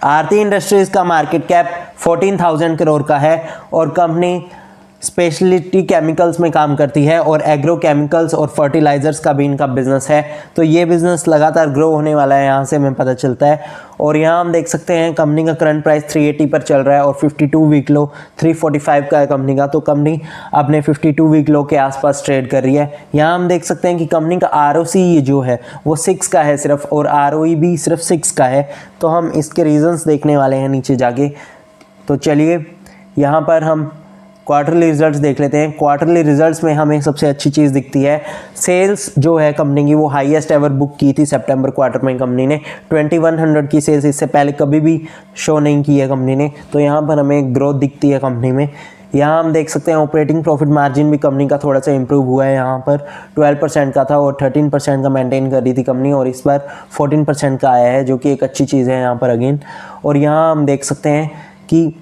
आरती industries का market cap 14,000 crore का है और कंपनी स्पेशलिटी केमिकल्स में काम करती है और एग्रो केमिकल्स और फर्टिलाइजर्स का भी इनका बिजनेस है। तो ये बिजनेस लगातार ग्रो होने वाला है, यहाँ से हमें पता चलता है। और यहाँ हम देख सकते हैं कंपनी का करंट प्राइस 380 पर चल रहा है और 52 वीक लो 345 का है कंपनी का। तो कंपनी अपने 52 वीक लो के आसपास ट्रेड कर रही है। यहाँ हम देख सकते हैं कि कंपनी का ROCE जो है वो 6 का है सिर्फ और ROE भी सिर्फ 6 का है। तो हम इसके रीजंस देखने वाले हैं नीचे जाके। तो चलिए यहाँ पर हम क्वार्टरली रिजल्ट्स देख लेते हैं। क्वार्टरली रिजल्ट्स में हमें सबसे अच्छी चीज़ दिखती है सेल्स जो है कंपनी की वो हाईएस्ट एवर बुक की थी सितंबर क्वार्टर में कंपनी ने 2100 की सेल्स, इससे पहले कभी भी शो नहीं की है कंपनी ने। तो यहाँ पर हमें ग्रोथ दिखती है कंपनी में। यहाँ हम देख सकते हैं ऑपरेटिंग प्रॉफिट मार्जिन भी कंपनी का थोड़ा सा इंप्रूव हुआ है। यहाँ पर 12% का था और 13% का मेंटेन कर रही थी कंपनी और इस बार 14% का आया है, जो कि एक अच्छी चीज़ है यहाँ पर अगेन। और यहाँ हम देख सकते हैं कि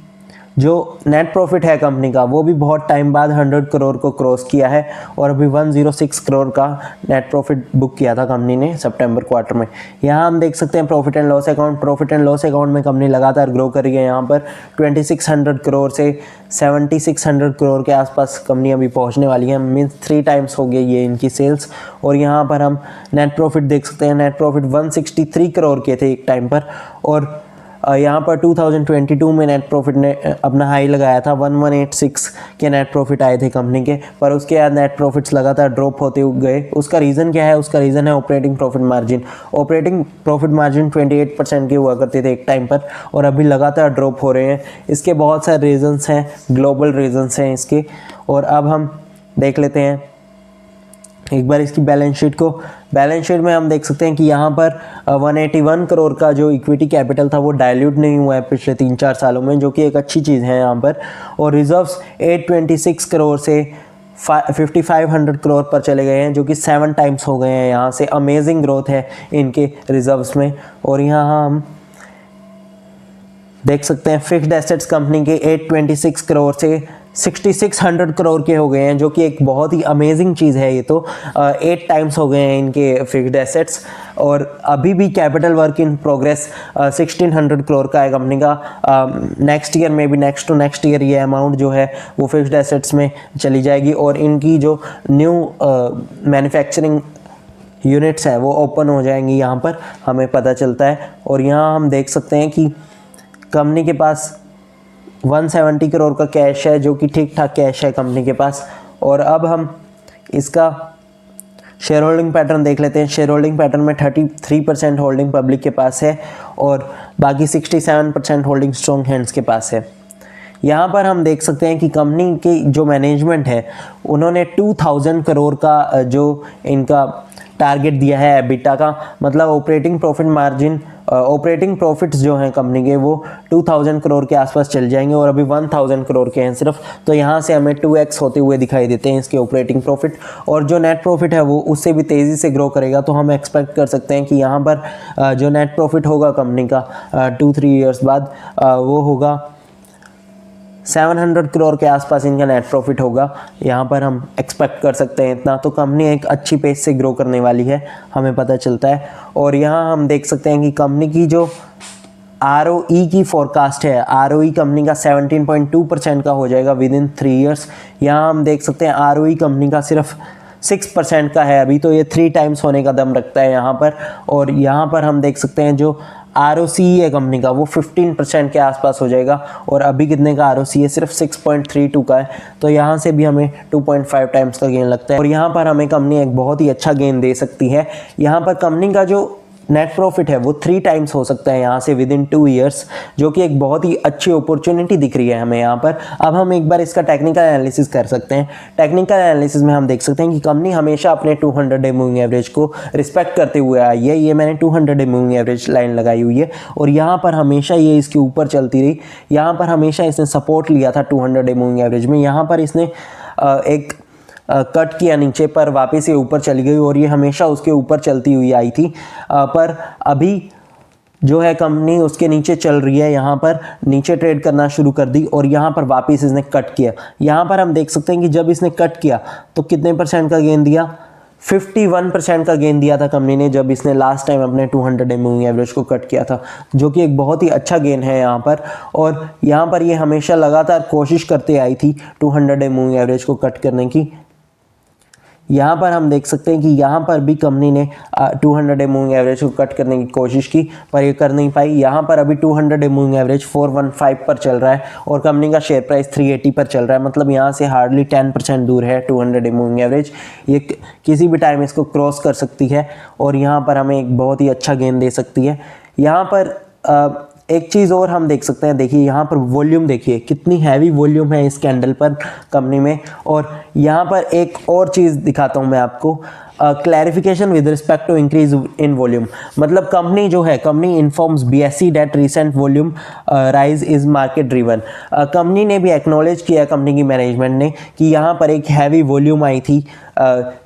जो नेट प्रॉफिट है कंपनी का वो भी बहुत टाइम बाद 100 करोड़ को क्रॉस किया है और अभी 106 करोड़ का नेट प्रॉफिट बुक किया था कंपनी ने सितंबर क्वार्टर में। यहाँ हम देख सकते हैं profit and loss account. Profit and loss account में कंपनी लगातार ग्रो कर रही है। यहाँ पर 2600 करोड़ से 7600 करोड़ के आसपास कंपनी अभी पहुँचने वाली है, मीन्स 3 टाइम्स हो गई ये इनकी सेल्स। और यहाँ पर हम नेट प्रॉफिट देख सकते हैं, नेट प्रॉफिट 163 करोड़ के थे एक टाइम पर और यहाँ पर 2022 में नेट प्रॉफिट ने अपना हाई लगाया था, 1186 के नेट प्रॉफिट आए थे कंपनी के। पर उसके बाद नेट प्रॉफिट्स लगातार ड्रॉप होते गए। उसका रीज़न क्या है? उसका रीज़न है operating profit margin. Operating profit margin 28% के हुआ करते थे एक टाइम पर और अभी लगातार ड्रॉप हो रहे हैं। इसके बहुत सारे रीजंस हैं, ग्लोबल रीजंस हैं इसके। और अब हम देख लेते हैं एक बार इसकी बैलेंस शीट को। बैलेंस शीट में हम देख सकते हैं कि यहाँ पर 181 करोड़ का जो इक्विटी कैपिटल था वो डाइल्यूट नहीं हुआ है पिछले 3-4 सालों में, जो कि एक अच्छी चीज़ है यहाँ पर। और रिजर्व्स 826 करोड़ से 5500 करोड़ पर चले गए हैं, जो कि 7 टाइम्स हो गए हैं। यहाँ से अमेजिंग ग्रोथ है इनके रिजर्व्स में। और यहाँ हम देख सकते हैं फिक्स्ड एसेट्स कंपनी के 826 करोड़ से 6600 करोड़ के हो गए हैं, जो कि एक बहुत ही अमेजिंग चीज़ है। ये तो 8 टाइम्स हो गए हैं इनके फिक्स्ड एसेट्स। और अभी भी capital work in progress 1600 crore का है कंपनी का। नेक्स्ट ईयर में भी नेक्स्ट टू नेक्स्ट ईयर ये अमाउंट जो है वो फिक्स्ड एसेट्स में चली जाएगी और इनकी जो न्यू मैन्युफैक्चरिंग यूनिट्स है वो ओपन हो जाएंगी, यहाँ पर हमें पता चलता है। और यहाँ हम देख सकते हैं कि कंपनी के पास 170 करोड़ का कैश है, जो कि ठीक ठाक कैश है कंपनी के पास। और अब हम इसका शेयर होल्डिंग पैटर्न देख लेते हैं। शेयर होल्डिंग पैटर्न में 33% होल्डिंग पब्लिक के पास है और बाकी 67% होल्डिंग स्ट्रॉन्ग हैंड्स के पास है। यहाँ पर हम देख सकते हैं कि कंपनी की जो मैनेजमेंट है उन्होंने 2000 करोड़ का जो इनका टारगेट दिया है एबिटा का, मतलब operating profit margin, operating profits जो हैं कंपनी के वो 2000 करोड़ के आसपास चल जाएंगे और अभी 1000 करोड़ के हैं सिर्फ। तो यहाँ से हमें 2x होते हुए दिखाई देते हैं इसके ऑपरेटिंग प्रॉफिट। और जो नेट प्रॉफिट है वो उससे भी तेज़ी से ग्रो करेगा। तो हम एक्सपेक्ट कर सकते हैं कि यहाँ पर जो नेट प्रॉफिट होगा कंपनी का 2-3 ईयर्स बाद वो होगा 700 करोड़ के आसपास इनका नेट प्रॉफिट होगा। यहाँ पर हम एक्सपेक्ट कर सकते हैं इतना। तो कंपनी एक अच्छी पेस से ग्रो करने वाली है, हमें पता चलता है। और यहाँ हम देख सकते हैं कि कंपनी की जो ROE की फोरकास्ट है, ROE कंपनी का 17.2% का हो जाएगा विद इन 3 ईयर्स। यहाँ हम देख सकते हैं ROE कंपनी का सिर्फ 6% का है अभी, तो ये 3 टाइम्स होने का दम रखता है यहाँ पर। और यहाँ पर हम देख सकते हैं जो ROCE है कंपनी का वो 15% के आसपास हो जाएगा और अभी कितने का ROCE है? सिर्फ 6.32 का है। तो यहाँ से भी हमें 2.5 टाइम्स का गेन लगता है और यहाँ पर हमें कंपनी एक बहुत ही अच्छा गेन दे सकती है। यहाँ पर कंपनी का जो नेट प्रॉफिट है वो 3 टाइम्स हो सकता है यहाँ से विद इन 2 ईयर्स, जो कि एक बहुत ही अच्छी अपॉर्चुनिटी दिख रही है हमें यहाँ पर। अब हम एक बार इसका टेक्निकल एनालिसिस कर सकते हैं। टेक्निकल एनालिसिस में हम देख सकते हैं कि कंपनी हमेशा अपने 200 डे मूविंग एवरेज को रिस्पेक्ट करते हुए आई है। ये मैंने 200 डे मूविंग एवरेज लाइन लगाई हुई है और यहाँ पर हमेशा ये इसके ऊपर चलती रही। यहाँ पर हमेशा इसने सपोर्ट लिया था 200 डे मूविंग एवरेज में। यहाँ पर इसने एक कट किया नीचे पर वापस ये ऊपर चली गई और ये हमेशा उसके ऊपर चलती हुई आई थी। पर अभी जो है कंपनी उसके नीचे चल रही है, यहाँ पर नीचे ट्रेड करना शुरू कर दी और यहाँ पर वापस इसने कट किया। यहाँ पर हम देख सकते हैं कि जब इसने कट किया तो कितने % का गेन दिया? 51% का गेन दिया था कंपनी ने जब इसने लास्ट टाइम अपने 200 डे मूविंग एवरेज को कट किया था, जो कि एक बहुत ही अच्छा गेन है यहाँ पर। और यहाँ पर ये हमेशा लगातार कोशिश करते आई थी 200 डे मूविंग एवरेज को कट करने की। यहाँ पर हम देख सकते हैं कि यहाँ पर भी कंपनी ने 200 डे मूविंग एवरेज को कट करने की कोशिश की, पर ये कर नहीं पाई। यहाँ पर अभी 200 डे मूविंग एवरेज 415 पर चल रहा है और कंपनी का शेयर प्राइस 380 पर चल रहा है, मतलब यहाँ से हार्डली 10% दूर है 200 डे मूविंग एवरेज। ये किसी भी टाइम इसको क्रॉस कर सकती है और यहाँ पर हमें एक बहुत ही अच्छा गेन दे सकती है। यहाँ पर एक चीज़ और हम देख सकते हैं, देखिए यहाँ पर वॉल्यूम देखिए कितनी हैवी वॉल्यूम है इस कैंडल पर कंपनी में। और यहाँ पर एक और चीज़ दिखाता हूँ मैं आपको, clarification with respect to increase in volume. मतलब कंपनी जो है, company informs BSE that recent volume rise is market driven. Company ने भी एक्नॉलेज किया, कंपनी की मैनेजमेंट ने, कि यहाँ पर एक हैवी वॉल्यूम आई थी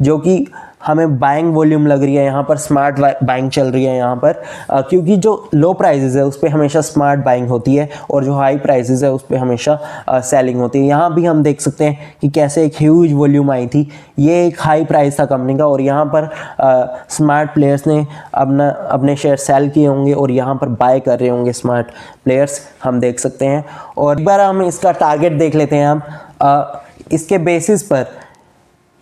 जो कि हमें बाइंग वॉल्यूम लग रही है। यहाँ पर स्मार्ट बाइंग चल रही है यहाँ पर, क्योंकि जो लो प्राइसेस है उस पर हमेशा स्मार्ट बाइंग होती है और जो हाई प्राइसेस है उस पर हमेशा सेलिंग होती है। यहाँ भी हम देख सकते हैं कि कैसे एक ह्यूज वॉल्यूम आई थी। ये एक हाई प्राइस था कंपनी का और यहाँ पर स्मार्ट प्लेयर्स ने अपने शेयर सेल किए होंगे और यहाँ पर बाय कर रहे होंगे स्मार्ट प्लेयर्स, हम देख सकते हैं। और एक बार हम इसका टारगेट देख लेते हैं। हम इसके बेसिस पर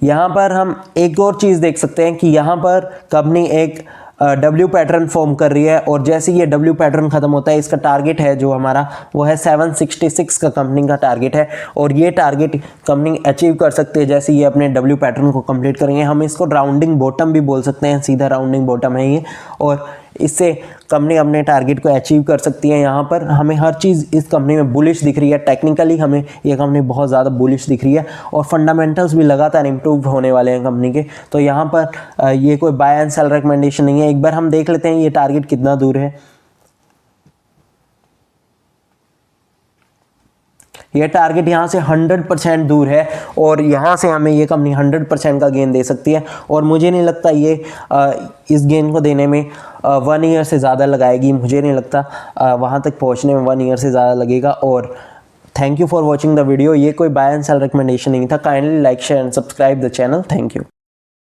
यहाँ पर हम एक और चीज़ देख सकते हैं कि यहाँ पर कंपनी एक W पैटर्न फॉर्म कर रही है और जैसे ये W पैटर्न खत्म होता है, इसका टारगेट है जो हमारा वो है 766 का कंपनी का टारगेट है। और ये टारगेट कंपनी अचीव कर सकती है जैसे ये अपने W पैटर्न को कंप्लीट करेंगे। हम इसको राउंडिंग बॉटम भी बोल सकते हैं, सीधा राउंडिंग बॉटम है ये, और इससे कंपनी अपने टारगेट को अचीव कर सकती है। यहाँ पर हमें हर चीज़ इस कंपनी में बुलिश दिख रही है। टेक्निकली हमें ये कंपनी बहुत ज़्यादा बुलिश दिख रही है और फंडामेंटल्स भी लगातार इंप्रूव होने वाले हैं कंपनी के। तो यहाँ पर ये कोई बाय एंड सेल रिकमेंडेशन नहीं है। एक बार हम देख लेते हैं ये टारगेट कितना दूर है। ये टारगेट यहाँ से 100% दूर है और यहाँ से हमें ये कंपनी 100% का गेन दे सकती है। और मुझे नहीं लगता ये इस गेन को देने में 1 ईयर से ज़्यादा लगाएगी। मुझे नहीं लगता वहाँ तक पहुँचने में 1 ईयर से ज़्यादा लगेगा। और thank you for watching the video. ये कोई बाय एंड सेल रिकमेंडेशन नहीं था। Kindly like, share and subscribe the channel. Thank you.